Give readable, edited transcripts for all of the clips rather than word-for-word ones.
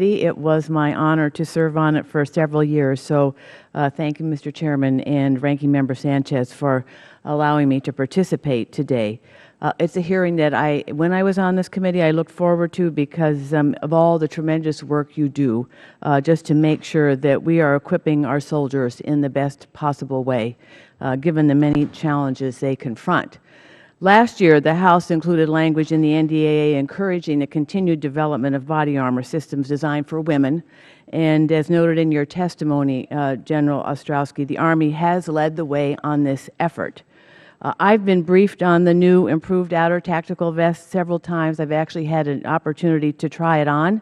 It was my honor to serve on it for several years, so thank you, Mr. Chairman and Ranking Member Sanchez, for allowing me to participate today. It's a hearing that when I was on this committee, I looked forward to because of all the tremendous work you do just to make sure that we are equipping our soldiers in the best possible way, given the many challenges they confront. Last year, the House included language in the NDAA encouraging the continued development of body armor systems designed for women. And as noted in your testimony, General Ostrowski, the Army has led the way on this effort. I've been briefed on the new improved outer tactical vest several times. I've actually had an opportunity to try it on,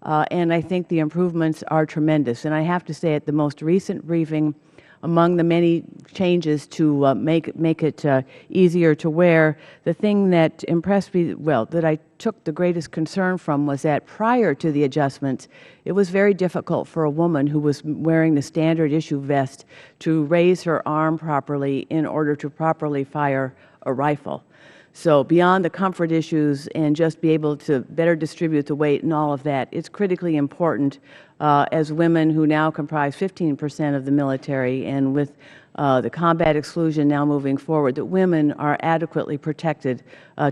and I think the improvements are tremendous. And I have to say, at the most recent briefing, among the many changes to make it easier to wear, the thing that impressed me, well, that I took the greatest concern from was that prior to the adjustments, it was very difficult for a woman who was wearing the standard issue vest to raise her arm properly in order to properly fire a rifle. So beyond the comfort issues and just be able to better distribute the weight and all of that, it's critically important as women who now comprise 15% of the military, and with the combat exclusion now moving forward, that women are adequately protected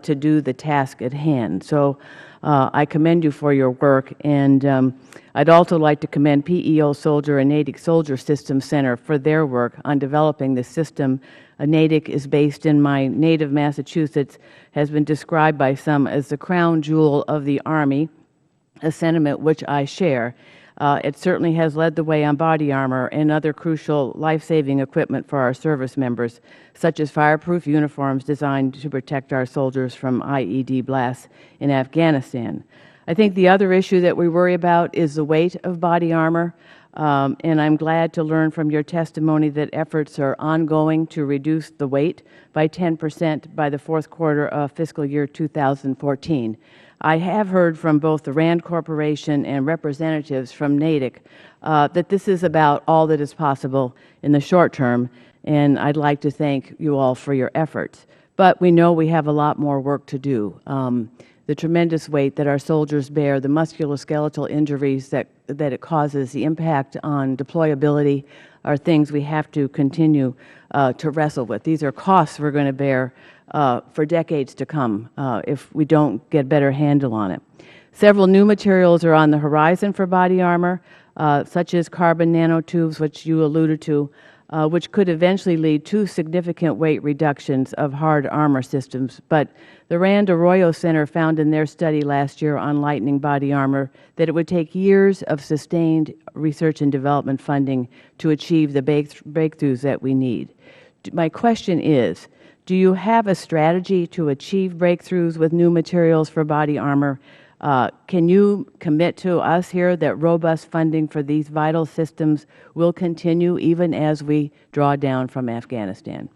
to do the task at hand. So I commend you for your work, and I'd also like to commend PEO Soldier and NATIC Soldier Systems Center for their work on developing this system. NATIC is based in my native Massachusetts, has been described by some as the crown jewel of the Army, a sentiment which I share. It certainly has led the way on body armor and other crucial life-saving equipment for our service members, such as fireproof uniforms designed to protect our soldiers from IED blasts in Afghanistan. I think the other issue that we worry about is the weight of body armor, and I'm glad to learn from your testimony that efforts are ongoing to reduce the weight by 10% by the fourth quarter of fiscal year 2014. I have heard from both the RAND Corporation and representatives from NATIC that this is about all that is possible in the short term, and I'd like to thank you all for your efforts. But we know we have a lot more work to do. The tremendous weight that our soldiers bear, the musculoskeletal injuries that it causes, the impact on deployability are things we have to continue to wrestle with. These are costs we're going to bear for decades to come if we don't get a better handle on it. Several new materials are on the horizon for body armor, such as carbon nanotubes, which you alluded to, which could eventually lead to significant weight reductions of hard armor systems. But the Rand Arroyo Center found in their study last year on lightning body armor that it would take years of sustained research and development funding to achieve the breakthroughs that we need. My question is, do you have a strategy to achieve breakthroughs with new materials for body armor? Can you commit to us here that robust funding for these vital systems will continue even as we draw down from Afghanistan?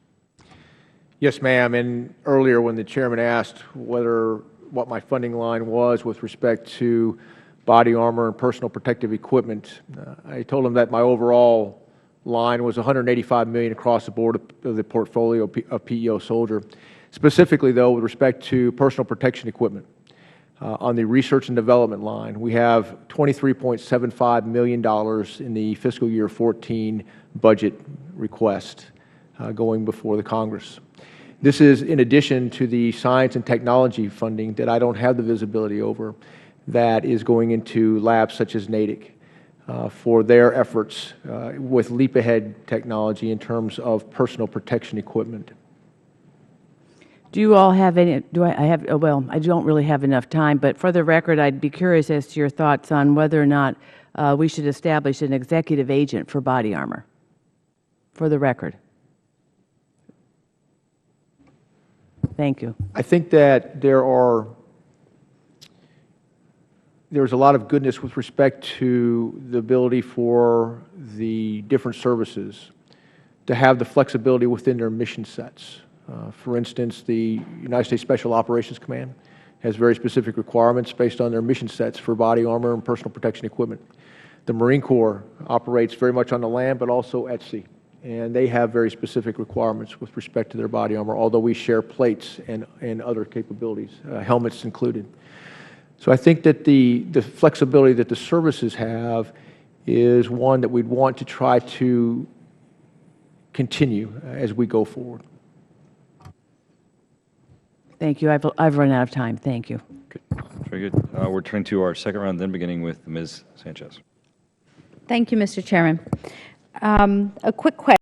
Yes, ma'am. And earlier when the Chairman asked what my funding line was with respect to body armor and personal protective equipment, I told him that my overall line was $185 million across the board of the portfolio of PEO Soldier. Specifically, though, with respect to personal protection equipment, on the research and development line, we have $23.75 million in the fiscal year 14 budget request going before the Congress. This is in addition to the science and technology funding that I don't have the visibility over that is going into labs such as NATIC for their efforts with leap-ahead technology in terms of personal protection equipment. Do you all have any, well, I don't really have enough time, but for the record, I'd be curious as to your thoughts on whether or not we should establish an executive agent for body armor, for the record. Thank you. I think that there's a lot of goodness with respect to the ability for the different services to have the flexibility within their mission sets. For instance, the United States Special Operations Command has very specific requirements based on their mission sets for body armor and personal protection equipment. The Marine Corps operates very much on the land but also at sea, and they have very specific requirements with respect to their body armor, although we share plates and other capabilities, helmets included. So I think that the flexibility that the services have is one that we'd want to try to continue as we go forward. Thank you. I've run out of time. Thank you. Good. Very good. We're turning to our second round, then beginning with Ms. Sanchez. Thank you, Mr. Chairman. A quick question.